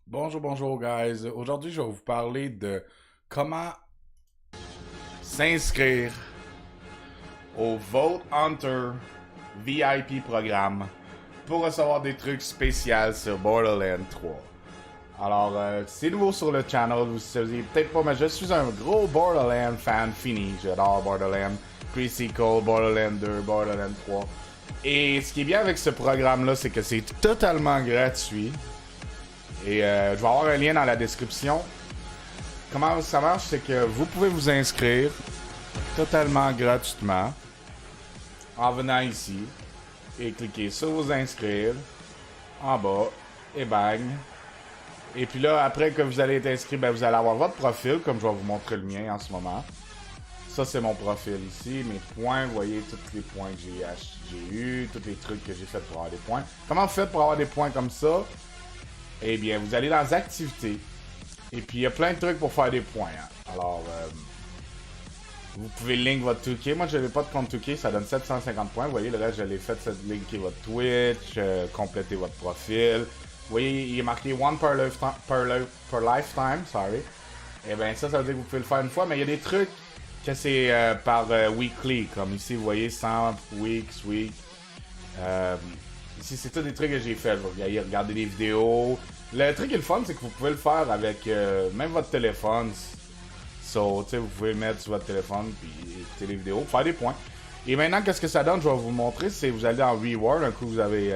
Bonjour, bonjour, guys. Aujourd'hui, je vais vous parler de comment s'inscrire au Vote Hunter VIP programme pour recevoir des trucs spéciaux sur Borderlands 3. Alors, c'est nouveau sur le channel, vous savez peut-être pas, mais je suis un gros Borderlands fan fini. J'adore Borderlands, Pre-Sequel, Borderlands 2, Borderlands 3. Et ce qui est bien avec ce programme-là, c'est que c'est totalement gratuit. Et je vais avoir un lien dans la description. Comment ça marche, c'est que vous pouvez vous inscrire totalement gratuitement en venant ici et cliquer sur vous inscrire en bas et bang. Et puis là, après que vous allez être inscrit, ben, vous allez avoir votre profil, comme je vais vous montrer le mien en ce moment. Ça, c'est mon profil ici, mes points, vous voyez tous les points que j'ai eu, tous les trucs que j'ai fait pour avoir des points. Comment vous faites pour avoir des points comme ça? Eh bien, vous allez dans les activités. Et puis, il y a plein de trucs pour faire des points. Hein. Alors, vous pouvez link votre 2K. Moi, je n'avais pas de compte 2K, ça donne 750 points. Vous voyez, le reste, je l'ai fait, c'est linker votre Twitch, compléter votre profil. Vous voyez, il est marqué one per lifetime, sorry. Et bien, ça veut dire que vous pouvez le faire une fois, mais il y a des trucs que c'est par weekly, comme ici, vous voyez, 100 week. Ici, c'est tous des trucs que j'ai fait. Vous allez regarder des vidéos. Le truc qui est le fun, c'est que vous pouvez le faire avec même votre téléphone. So, tu sais, vous pouvez le mettre sur votre téléphone puis écouter les vidéos, faire des points. Et maintenant, qu'est-ce que ça donne? Je vais vous montrer. C'est vous allez en reward. Un coup, vous avez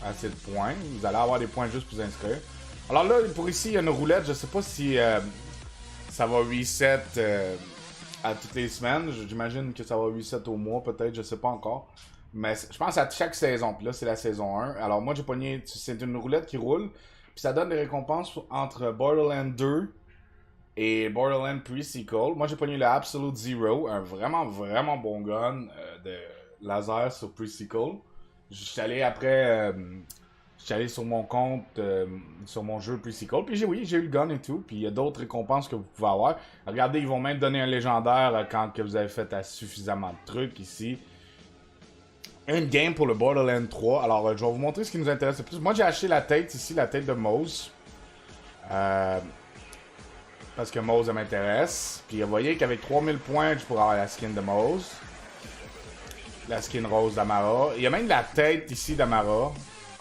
assez de points. Vous allez avoir des points juste pour vous inscrire. Alors là, pour ici, il y a une roulette. Je sais pas si ça va reset à toutes les semaines. J'imagine que ça va reset au mois, peut-être. Je sais pas encore. Mais je pense à chaque saison. Puis là, c'est la saison 1. Alors moi, j'ai pogné... C'est une roulette qui roule. Puis ça donne des récompenses entre Borderlands 2 et Borderlands Pre-Sequel. Moi, j'ai pogné le Absolute Zero. Un vraiment, vraiment bon gun de laser sur Pre-Sequel. Je suis allé après... je suis allé sur mon compte, sur mon jeu Pre-Sequel. Puis j'ai eu le gun et tout. Puis il y a d'autres récompenses que vous pouvez avoir. Regardez, ils vont même donner un légendaire quand que vous avez fait suffisamment de trucs ici. Une game pour le Borderlands 3. Alors, je vais vous montrer ce qui nous intéresse le plus. Moi, j'ai acheté la tête ici, la tête de Moze. Parce que Moze, elle m'intéresse. Puis, vous voyez qu'avec 3000 points, je pourrais avoir la skin de Moze. La skin rose d'Amara. Il y a même la tête ici d'Amara.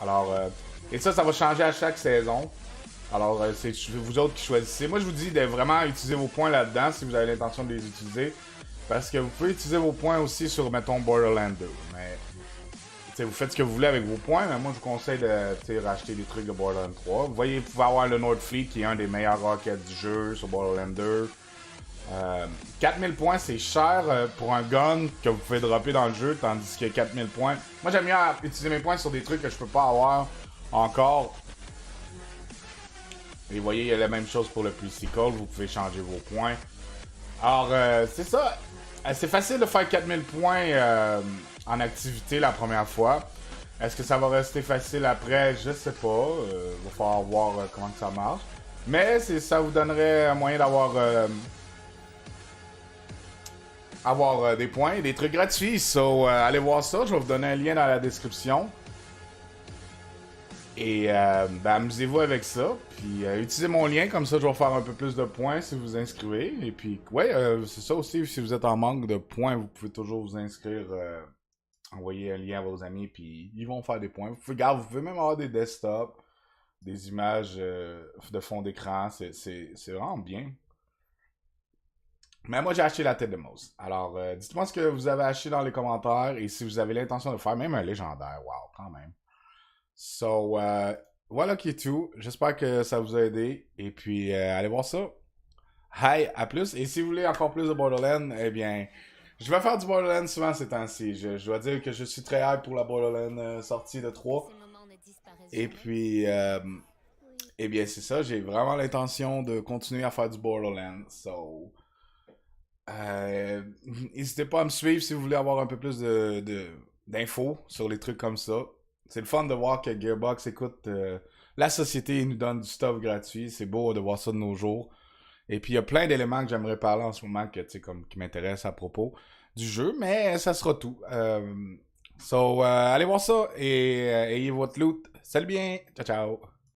Alors, et ça va changer à chaque saison. Alors, c'est vous autres qui choisissez. Moi, je vous dis de vraiment utiliser vos points là-dedans si vous avez l'intention de les utiliser. Parce que vous pouvez utiliser vos points aussi sur, mettons, Borderlands 2. Mais t'sais, vous faites ce que vous voulez avec vos points, mais moi je vous conseille de racheter des trucs de Borderlands 3. Vous voyez, vous pouvez avoir le Northfleet qui est un des meilleurs rockets du jeu sur Borderlands 2. 4000 points, c'est cher pour un gun que vous pouvez dropper dans le jeu, tandis que 4000 points. Moi j'aime mieux utiliser mes points sur des trucs que je peux pas avoir encore. Et vous voyez, il y a la même chose pour le Pre-Sequel, vous pouvez changer vos points. Alors, c'est ça. C'est facile de faire 4000 points en activité la première fois. Est-ce que ça va rester facile après? Je sais pas. Il va falloir voir comment que ça marche. Mais ça vous donnerait un moyen d'avoir des points et des trucs gratuits. So, allez voir ça. Je vais vous donner un lien dans la description. Et ben, amusez-vous avec ça. Puis utilisez mon lien, comme ça je vais faire un peu plus de points si vous vous inscrivez. Et puis, ouais, c'est ça aussi. Si vous êtes en manque de points, vous pouvez toujours vous inscrire. Envoyer un lien à vos amis, puis ils vont faire des points. Vous pouvez même avoir des desktops, des images de fond d'écran. C'est vraiment bien. Mais moi, j'ai acheté la tête de Mouse. Alors, dites-moi ce que vous avez acheté dans les commentaires et si vous avez l'intention de faire même un légendaire. Wow, quand même. So, voilà qui est tout. J'espère que ça vous a aidé. Et puis, allez voir ça. Hi, à plus. Et si vous voulez encore plus de Borderlands, eh bien, je vais faire du Borderlands souvent ces temps-ci. Je dois dire que je suis très hype pour la Borderlands sortie de 3. Et puis, eh bien, c'est ça. J'ai vraiment l'intention de continuer à faire du Borderlands. So, n'hésitez pas à me suivre si vous voulez avoir un peu plus d'infos sur les trucs comme ça. C'est le fun de voir que Gearbox écoute la société et nous donne du stuff gratuit. C'est beau de voir ça de nos jours. Et puis il y a plein d'éléments que j'aimerais parler en ce moment qui m'intéressent à propos du jeu, mais ça sera tout. Allez voir ça et ayez votre loot. Salut bien, ciao ciao.